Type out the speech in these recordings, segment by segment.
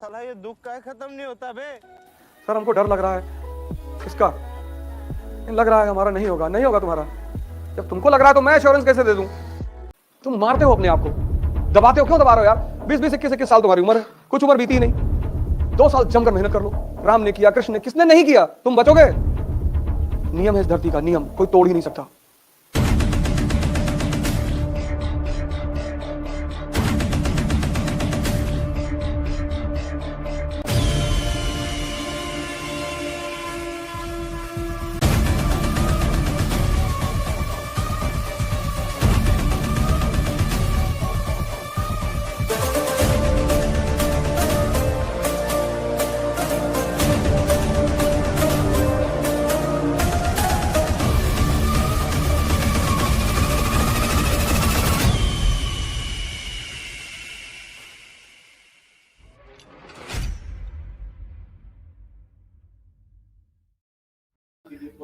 साला ये दुख का खत्म नहीं होता बे। सर हमको डर लग रहा है इसका, लग रहा है हमारा नहीं होगा, नहीं होगा तुम्हारा। जब तुमको लग रहा है तो मैं एश्योरेंस कैसे दे दूं? तुम मारते हो अपने आप को, दबाते हो, क्यों दबा रहे हो यार? 20-20, 21-21 साल तुम्हारी उम्र है, कुछ उम्र बीती ही नहीं। 2 साल जमकर मेहनत कर लो। राम ने किया, कृष्ण ने, किसने नहीं किया? तुम बचोगे। नियम है इस धरती का, नियम कोई तोड़ ही नहीं सकता।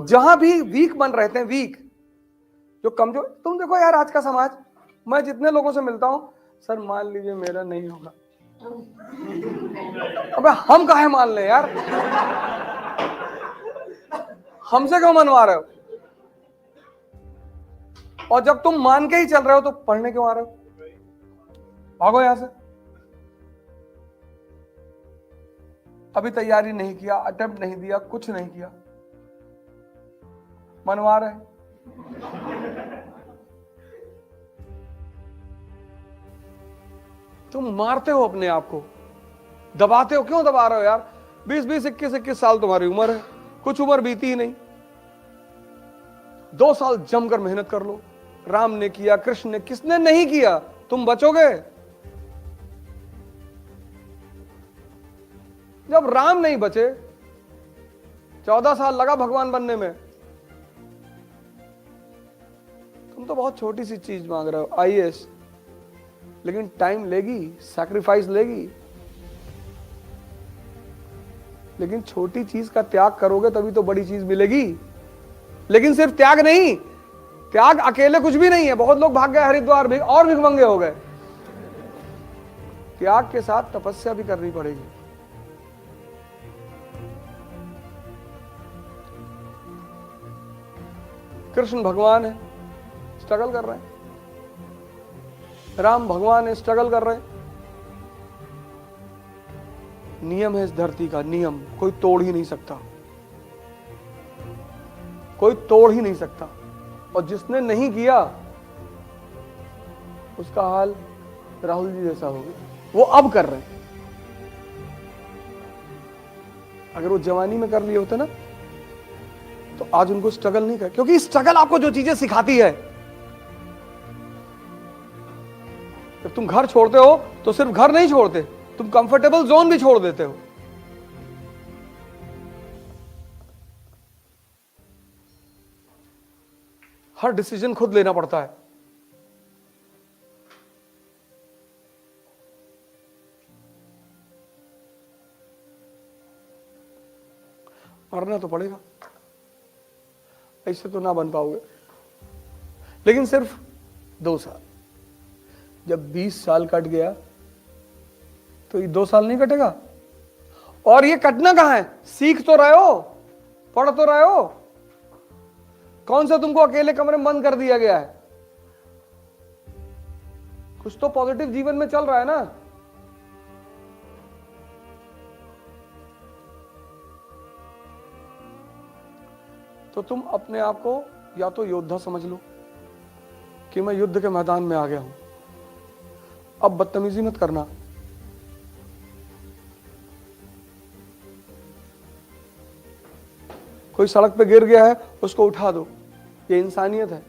जहां भी वीक बन रहते हैं, वीक जो कमजोर, तुम देखो यार आज का समाज, मैं जितने लोगों से मिलता हूं, सर मान लीजिए मेरा नहीं होगा। अबे हम काहे मान ले यार, हमसे क्यों मनवा रहे हो? और जब तुम मान के ही चल रहे हो तो पढ़ने क्यों आ रहे हो? भागो यहां से। अभी तैयारी नहीं किया, अटेम्प्ट नहीं दिया, कुछ नहीं किया, मनवा रहे। तुम मारते हो अपने आप को, दबाते हो, क्यों दबा रहे हो यार? 20-20, 21-21 साल तुम्हारी उम्र है, कुछ उम्र बीती ही नहीं। 2 साल जमकर मेहनत कर लो। राम ने किया, कृष्ण ने, किसने नहीं किया? तुम बचोगे। जब राम नहीं बचे, 14 साल लगा भगवान बनने में, तुम तो बहुत छोटी सी चीज मांग रहे हो, आईएएस, लेकिन टाइम लेगी, सैक्रिफाइस लेगी। लेकिन छोटी चीज का त्याग करोगे तभी तो बड़ी चीज मिलेगी। लेकिन सिर्फ त्याग नहीं, त्याग अकेले कुछ भी नहीं है। बहुत लोग भाग गए हरिद्वार भी और भिखमंगे हो गए। त्याग के साथ तपस्या भी करनी पड़ेगी। कृष्ण भगवान है, स्ट्रगल कर रहे हैं। राम भगवान है, स्ट्रगल कर रहे हैं। नियम है इस धरती का, नियम कोई तोड़ ही नहीं सकता, कोई तोड़ ही नहीं सकता। और जिसने नहीं किया उसका हाल राहुल जी जैसा होगा। वो अब कर रहे हैं, अगर वो जवानी में कर लिए होते ना तो आज उनको स्ट्रगल नहीं कर, क्योंकि स्ट्रगल आपको जो चीजें सिखाती है। जब तुम घर छोड़ते हो तो सिर्फ घर नहीं छोड़ते, तुम कंफर्टेबल जोन भी छोड़ देते हो। हर डिसीजन खुद लेना पड़ता है। मरना तो पड़ेगा, ऐसे तो ना बन पाओगे। लेकिन सिर्फ 2 साल, जब 20 साल कट गया तो ये 2 साल नहीं कटेगा। और ये कटना कहां है? सीख तो रहे हो, पढ़ तो रहे हो। कौन सा तुमको अकेले कमरे में बंद कर दिया गया है? कुछ तो पॉजिटिव जीवन में चल रहा है ना। तो तुम अपने आप को या तो योद्धा समझ लो कि मैं युद्ध के मैदान में आ गया हूं, अब बदतमीजी मत करना। कोई सड़क पे गिर गया है, उसको उठा दो, ये इंसानियत है।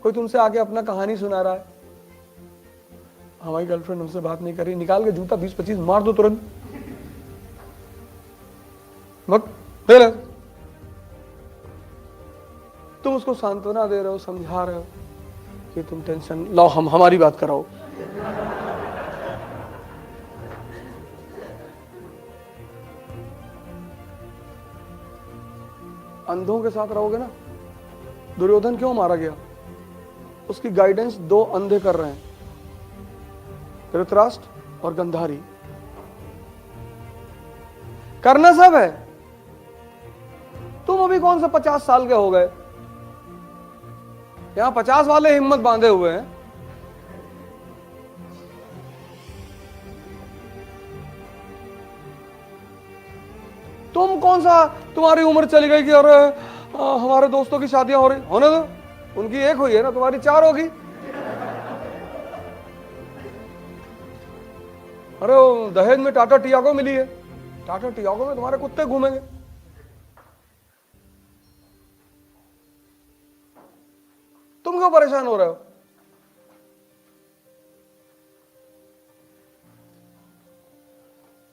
कोई तुमसे आके अपना कहानी सुना रहा है, हमारी गर्लफ्रेंड हमसे बात नहीं करी, निकाल के जूता 20-25 मार दो तुरंत। मत दे रहे, तुम उसको सांत्वना दे रहे हो, समझा रहे हो कि तुम टेंशन लो, हम हमारी बात कराओ। अंधों के साथ रहोगे ना। दुर्योधन क्यों मारा गया? उसकी गाइडेंस 2 अंधे कर रहे हैं, धृतराष्ट्र और गंधारी। करना सब है। तुम अभी कौन सा 50 साल के हो गए, यहां 50 वाले हिम्मत बांधे हुए हैं। तुम कौन सा, तुम्हारी उम्र चली गई कि अरे हमारे दोस्तों की शादियां हो रही, होने दो, उनकी एक हुई है ना, तुम्हारी 4 होगी। अरे दहेज में टाटा टियागो मिली है, टाटा टियागो में तुम्हारे कुत्ते घूमेंगे। तुम क्यों परेशान हो रहे हो?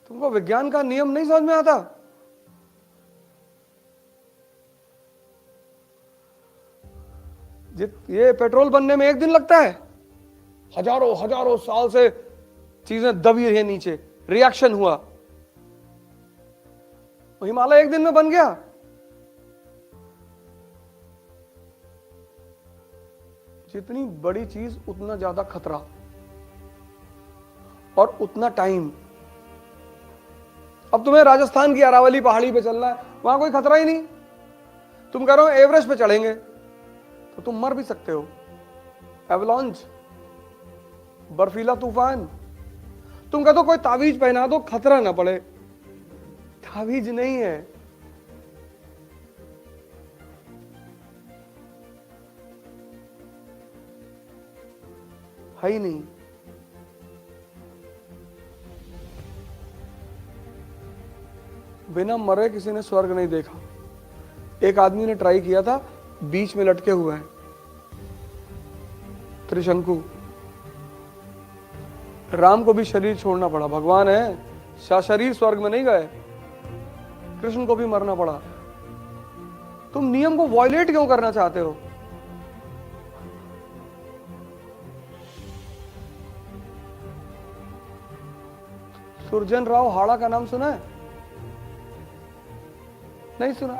तुमको विज्ञान का नियम नहीं समझ में आता? ये पेट्रोल बनने में 1 दिन लगता है, हजारों हजारों साल से चीजें दबी रही नीचे, रिएक्शन हुआ, हिमालय 1 दिन में बन गया। जितनी बड़ी चीज उतना ज्यादा खतरा और उतना टाइम। अब तुम्हें राजस्थान की अरावली पहाड़ी पे चलना है, वहां कोई खतरा ही नहीं। तुम कह रहे हो एवरेस्ट पे चढ़ेंगे तो तुम मर भी सकते हो, एवलांच, बर्फीला तूफान। तुम कहते हो कोई तावीज पहना दो खतरा ना पड़े, तावीज नहीं है, है ही नहीं। बिना मरे किसी ने स्वर्ग नहीं देखा। एक आदमी ने ट्राई किया था, बीच में लटके हुए हैं, त्रिशंकु। राम को भी शरीर छोड़ना पड़ा, भगवान है, शरीर स्वर्ग में नहीं गए, कृष्ण को भी मरना पड़ा। तुम नियम को वॉयलेट क्यों करना चाहते हो? सुरजन राव हाड़ा का नाम सुना है? नहीं सुना?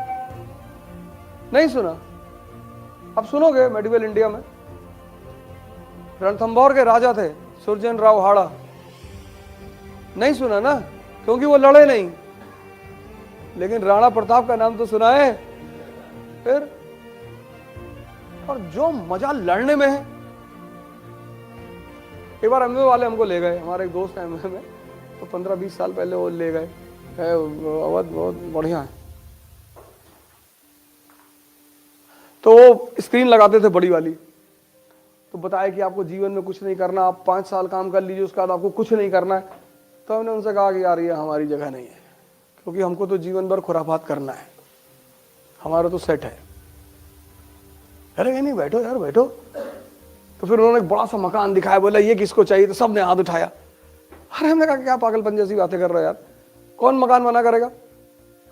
नहीं सुना? अब सुनोगे। मेडिवल इंडिया में रणथंभौर के राजा थे सुरजन राव हाड़ा। नहीं सुना ना, क्योंकि वो लड़े नहीं। लेकिन राणा प्रताप का नाम तो सुना है फिर। और जो मजा लड़ने में है। एक बार एमवे वाले हमको ले गए, हमारे एक दोस्त है एमवे में, तो 15-20 साल पहले वो ले गए, अवध बहुत बढ़िया है। तो स्क्रीन लगाते थे बड़ी वाली, तो बताया कि आपको जीवन में कुछ नहीं करना, आप 5 साल काम कर लीजिए, उसके बाद आपको कुछ नहीं करना है। तो हमने उनसे कहा कि यार ये हमारी जगह नहीं है, क्योंकि हमको तो जीवन भर खुराफात करना है, हमारा तो सेट है। अरे नहीं बैठो यार बैठो। तो फिर उन्होंने एक बड़ा सा मकान दिखाया, बोला ये किसको चाहिए, तो सबने हाथ उठाया। अरे हमने कहा क्या पागलपन जैसी बातें कर रहे हो यार, कौन मकान बना करेगा।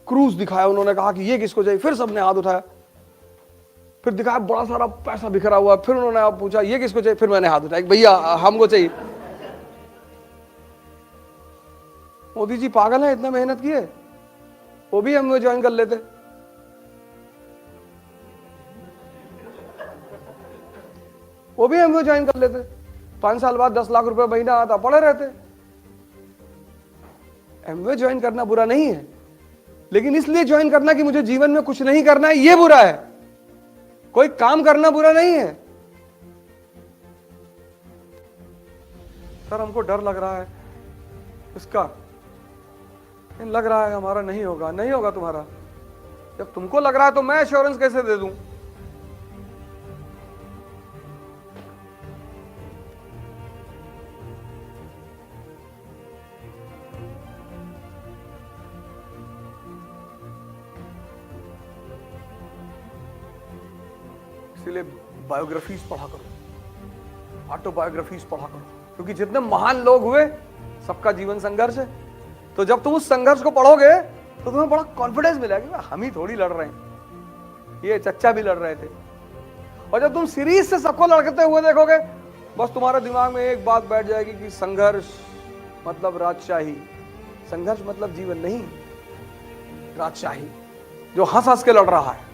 क्रूज दिखाया, उन्होंने कहा कि ये किसको चाहिए, फिर सबने हाथ उठाया। फिर दिखाया बड़ा सारा पैसा बिखरा हुआ, फिर उन्होंने आप पूछा ये किसको चाहिए, फिर मैंने हाथ उठाया, भैया हमको चाहिए। मोदी जी पागल है, इतना मेहनत किए, वो भी हम ज्वाइन कर लेते। वो भी हम ज्वाइन कर लेते, 5 साल बाद 10 लाख रुपए महीना आता, पड़े रहते। एमवे ज्वाइन करना बुरा नहीं है, लेकिन इसलिए ज्वाइन करना कि मुझे जीवन में कुछ नहीं करना है, ये बुरा है। कोई काम करना बुरा नहीं है। सर हमको डर लग रहा है इसका, लग रहा है हमारा नहीं होगा। नहीं होगा तुम्हारा। जब तुमको लग रहा है तो मैं एश्योरेंस कैसे दे दूं? इसीलिए बायोग्राफीज पढ़ा करो, ऑटोबायोग्राफीज पढ़ा करो, क्योंकि जितने महान लोग हुए सबका जीवन संघर्ष है। तो जब तुम उस संघर्ष को पढ़ोगे तो तुम्हें बड़ा कॉन्फिडेंस मिलेगा कि हम ही थोड़ी लड़ रहे हैं, ये चच्चा भी लड़ रहे थे। और जब तुम सीरीज से सबको लड़ते हुए देखोगे, बस तुम्हारे दिमाग में एक बात बैठ जाएगी कि संघर्ष मतलब राजशाही, संघर्ष मतलब जीवन नहीं, राजशाही जो हंस हंस के लड़ रहा है।